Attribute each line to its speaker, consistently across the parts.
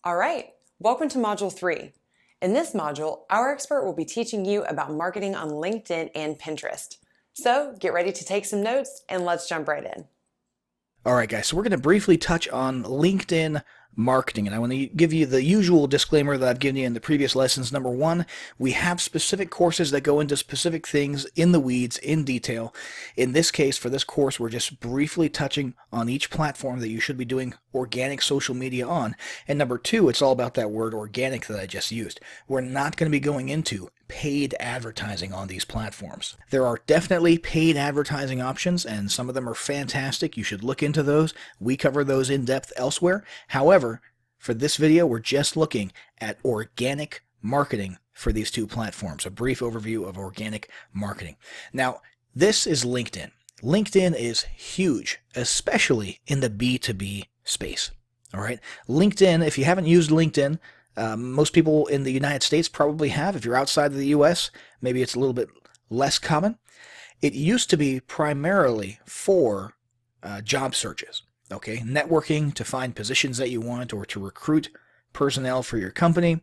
Speaker 1: All right, welcome to Module 3. In this module, our expert will be teaching you about marketing on LinkedIn and Pinterest. So get ready to take some notes and let's jump right in.
Speaker 2: All right, guys, so we're going to briefly touch on LinkedIn marketing, and I want to give you the usual disclaimer that I've given you in the previous lessons. Number one, we have specific courses that go into specific things in the weeds, in detail. In this case, for this course, we're just briefly touching on each platform that you should be doing organic social media on. And number two, it's all about that word organic that I just used. We're not going to be going into paid advertising on these platforms. There are definitely paid advertising options, and some of them are fantastic. You should look into those. We cover those in depth elsewhere. However, for this video, we're just looking at organic marketing for these two platforms, a brief overview of organic marketing. Now, this is LinkedIn. LinkedIn is huge, especially in the B2B space. All right. LinkedIn, if you haven't used LinkedIn, most people in the United States probably have. If you're outside of the US, maybe it's a little bit less common. It used to be primarily for job searches, okay? Networking to find positions that you want or to recruit personnel for your company.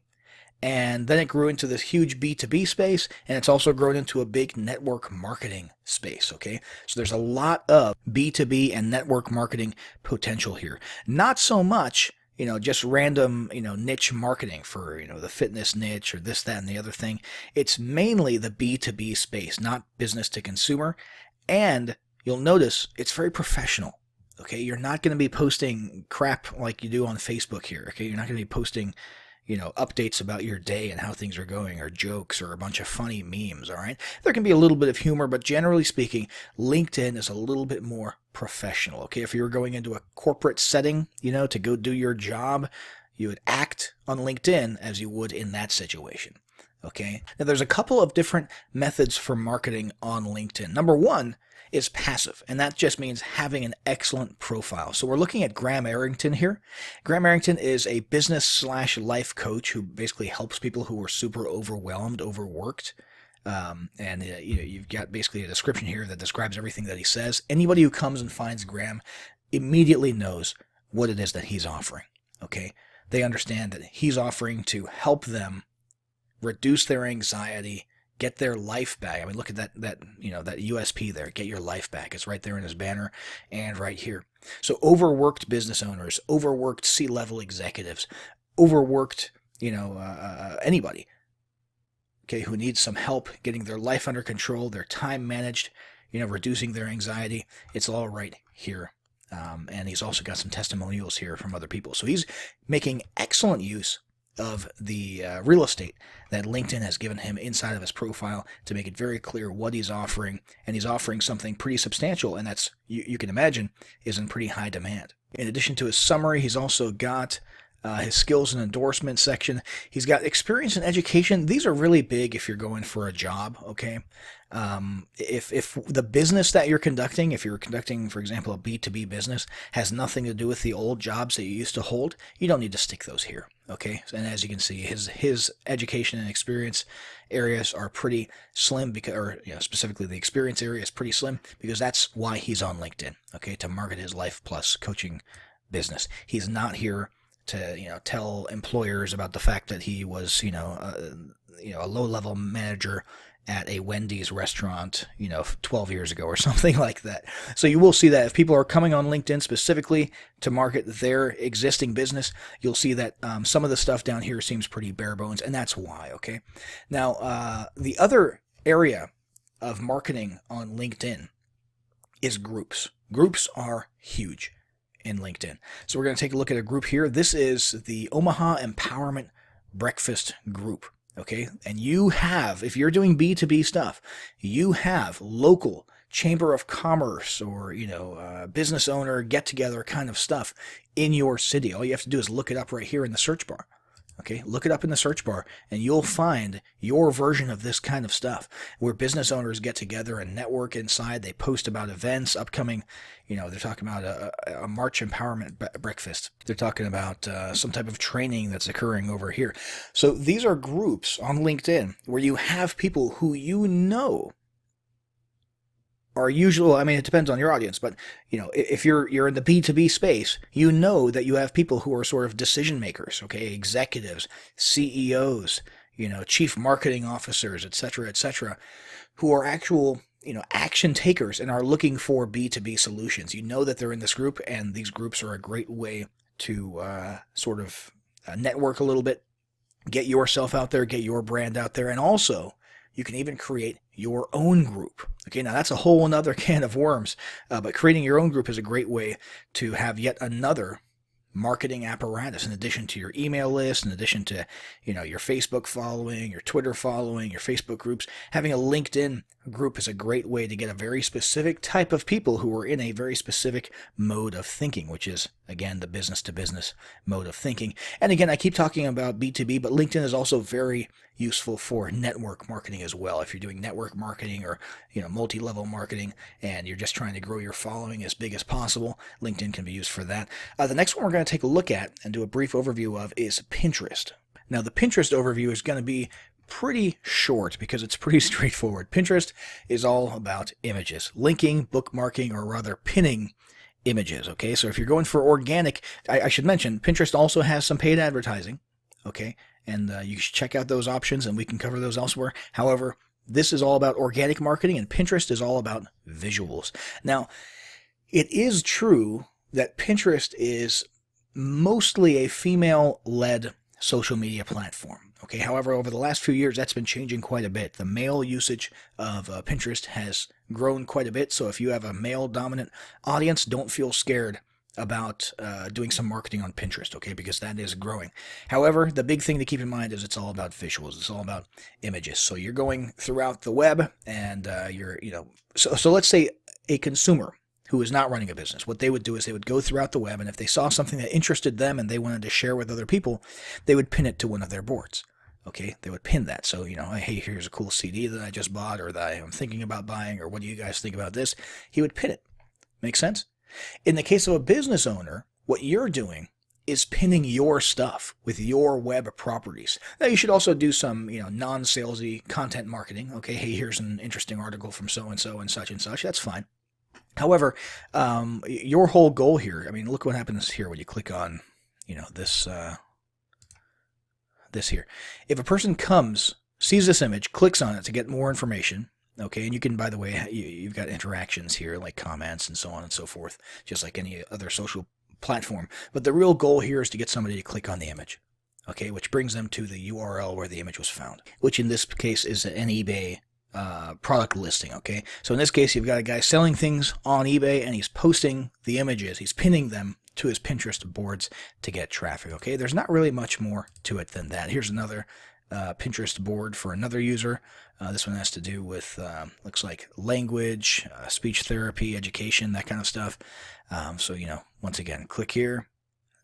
Speaker 2: And then it grew into this huge B2B space, and it's also grown into a big network marketing space, okay? So there's a lot of B2B and network marketing potential here. Not so much just random, niche marketing for, the fitness niche or this, that, and the other thing. It's mainly the B2B space, not business to consumer. And you'll notice it's very professional. Okay. You're not going to be posting crap like you do on Facebook here. Okay. You're not going to be posting, updates about your day and how things are going, or jokes, or a bunch of funny memes, all right? There can be a little bit of humor, but generally speaking, LinkedIn is a little bit more professional, okay? If you were going into a corporate setting, to go do your job, you would act on LinkedIn as you would in that situation, okay? Now, there's a couple of different methods for marketing on LinkedIn. Number one is passive, and that just means having an excellent profile. So we're looking at Graham Arrington here. Graham Arrington is a business/life coach who basically helps people who are super overwhelmed, overworked. You've got basically a description here that describes everything that he says. Anybody who comes and finds Graham immediately knows what it is that he's offering. Okay, they understand that he's offering to help them reduce their anxiety, get their life back. I mean, look at that USP there. Get your life back. It's right there in his banner and right here. So overworked business owners, overworked C-level executives, overworked, anybody, okay, who needs some help getting their life under control, their time managed, reducing their anxiety. It's all right here. And he's also got some testimonials here from other people. So he's making excellent use of the real estate that LinkedIn has given him inside of his profile to make it very clear what he's offering, and he's offering something pretty substantial, and that's, you can imagine, is in pretty high demand. In addition to his summary, he's also got his skills and endorsement section. He's got experience and education. These are really big if you're going for a job, okay? If the business that you're conducting, if you're conducting, for example, a B2B business, has nothing to do with the old jobs that you used to hold, you don't need to stick those here, okay? And as you can see, his education and experience areas are pretty slim, because, specifically the experience area is pretty slim, because that's why he's on LinkedIn, okay? To market his Life Plus coaching business. He's not here to tell employers about the fact that he was a low-level manager at a Wendy's restaurant 12 years ago or something like that. So you will see that if people are coming on LinkedIn specifically to market their existing business, you'll see that some of the stuff down here seems pretty bare bones, and that's why. Okay, now the other area of marketing on LinkedIn is groups. Groups are huge in LinkedIn. So we're going to take a look at a group here. This is the Omaha Empowerment Breakfast Group. Okay, and you have, if you're doing B2B stuff, you have local chamber of commerce or business owner get together kind of stuff in your city. All you have to do is look it up right here in the search bar. Okay, look it up in the search bar and you'll find your version of this kind of stuff where business owners get together and network inside. They post about events upcoming. They're talking about a March Empowerment Breakfast. They're talking about some type of training that's occurring over here. So these are groups on LinkedIn where you have people who are usual. I mean, it depends on your audience, but if you're in the B2B space, you know that you have people who are sort of decision makers, okay, executives, CEOs, chief marketing officers, etc., who are actual action takers and are looking for B2B solutions. You know that they're in this group, and these groups are a great way to sort of network a little bit, get yourself out there, get your brand out there, and also you can even create your own group. Okay, now that's a whole another can of worms, but creating your own group is a great way to have yet another marketing apparatus in addition to your email list, in addition to your Facebook following, your Twitter following, your Facebook groups. Having a LinkedIn group is a great way to get a very specific type of people who are in a very specific mode of thinking, which is, again, the business to business mode of thinking. And again, I keep talking about B2B, but LinkedIn is also very useful for network marketing as well. If you're doing network marketing or multi-level marketing and you're just trying to grow your following as big as possible, LinkedIn can be used for that. The next one we're going to take a look at and do a brief overview of is Pinterest. Now, the Pinterest overview is going to be pretty short because it's pretty straightforward. Pinterest is all about images, linking, bookmarking, or rather pinning images. Okay, so if you're going for organic, I should mention Pinterest also has some paid advertising. Okay, and you should check out those options, and we can cover those elsewhere. However, this is all about organic marketing, and Pinterest is all about visuals. Now, it is true that Pinterest is mostly a female-led social media platform. Okay, however, over the last few years, that's been changing quite a bit. The male usage of Pinterest has grown quite a bit, so if you have a male-dominant audience, don't feel scared about doing some marketing on Pinterest, okay, because that is growing. However, the big thing to keep in mind is it's all about visuals. It's all about images. So you're going throughout the web, and so let's say a consumer who is not running a business, what they would do is they would go throughout the web, and if they saw something that interested them and they wanted to share with other people, they would pin it to one of their boards. Okay, they would pin that. So, hey, here's a cool CD that I just bought, or that I'm thinking about buying, or what do you guys think about this? He would pin it. Make sense? In the case of a business owner, what you're doing is pinning your stuff with your web properties. Now, you should also do some, non-salesy content marketing. Okay, hey, here's an interesting article from so-and-so and such and such. That's fine. However, your whole goal here, I mean, look what happens here when you click on, this here. If a person sees this image, clicks on it to get more information, okay, and you can, by the way, you've got interactions here like comments and so on and so forth, just like any other social platform. But the real goal here is to get somebody to click on the image, okay, which brings them to the URL where the image was found, which in this case is an eBay product listing, okay? So in this case, you've got a guy selling things on eBay, and he's posting the images. He's pinning them to his Pinterest boards to get traffic, okay? There's not really much more to it than that. Here's another Pinterest board for another user. This one has to do with, looks like language, speech therapy, education, that kind of stuff. So, once again, click here,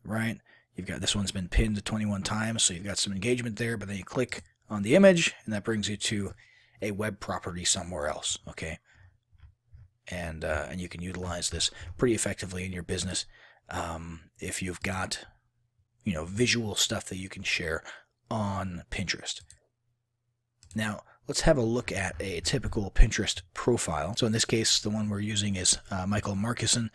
Speaker 2: right? You've got, this one's been pinned 21 times, so you've got some engagement there, but then you click on the image, and that brings you to a web property somewhere else, okay? And you can utilize this pretty effectively in your business if you've got, visual stuff that you can share on Pinterest. Now, let's have a look at a typical Pinterest profile. So in this case, the one we're using is Michael Markison.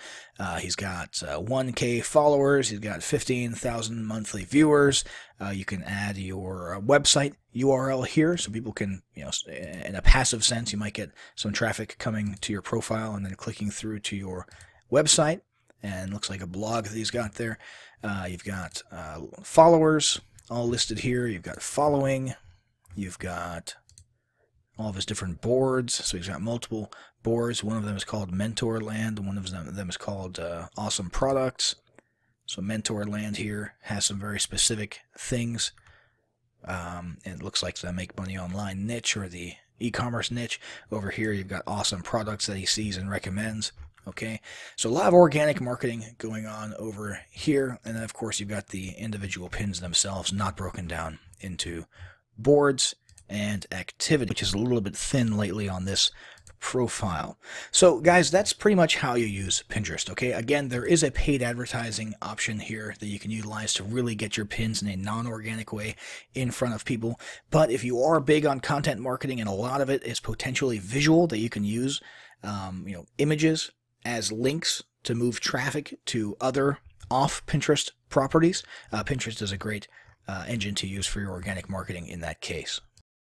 Speaker 2: He's got 1K followers. He's got 15,000 monthly viewers. You can add your website URL here, so people can, in a passive sense, you might get some traffic coming to your profile and then clicking through to your website. And it looks like a blog that he's got there. You've got followers all listed here. You've got following. You've got all of his different boards. So he's got multiple boards. One of them is called Mentorland. One of them is called Awesome Products. So Mentorland here has some very specific things. And it looks like the Make Money Online niche, or the e-commerce niche. Over here, you've got Awesome Products that he sees and recommends. Okay, so a lot of organic marketing going on over here. And then, of course, you've got the individual pins themselves, not broken down into boards and activity, which is a little bit thin lately on this profile. So guys, that's pretty much how you use Pinterest, okay? Again, there is a paid advertising option here that you can utilize to really get your pins in a non-organic way in front of people. But if you are big on content marketing and a lot of it is potentially visual, that you can use images as links to move traffic to other off Pinterest properties, Pinterest is a great engine to use for your organic marketing in that case.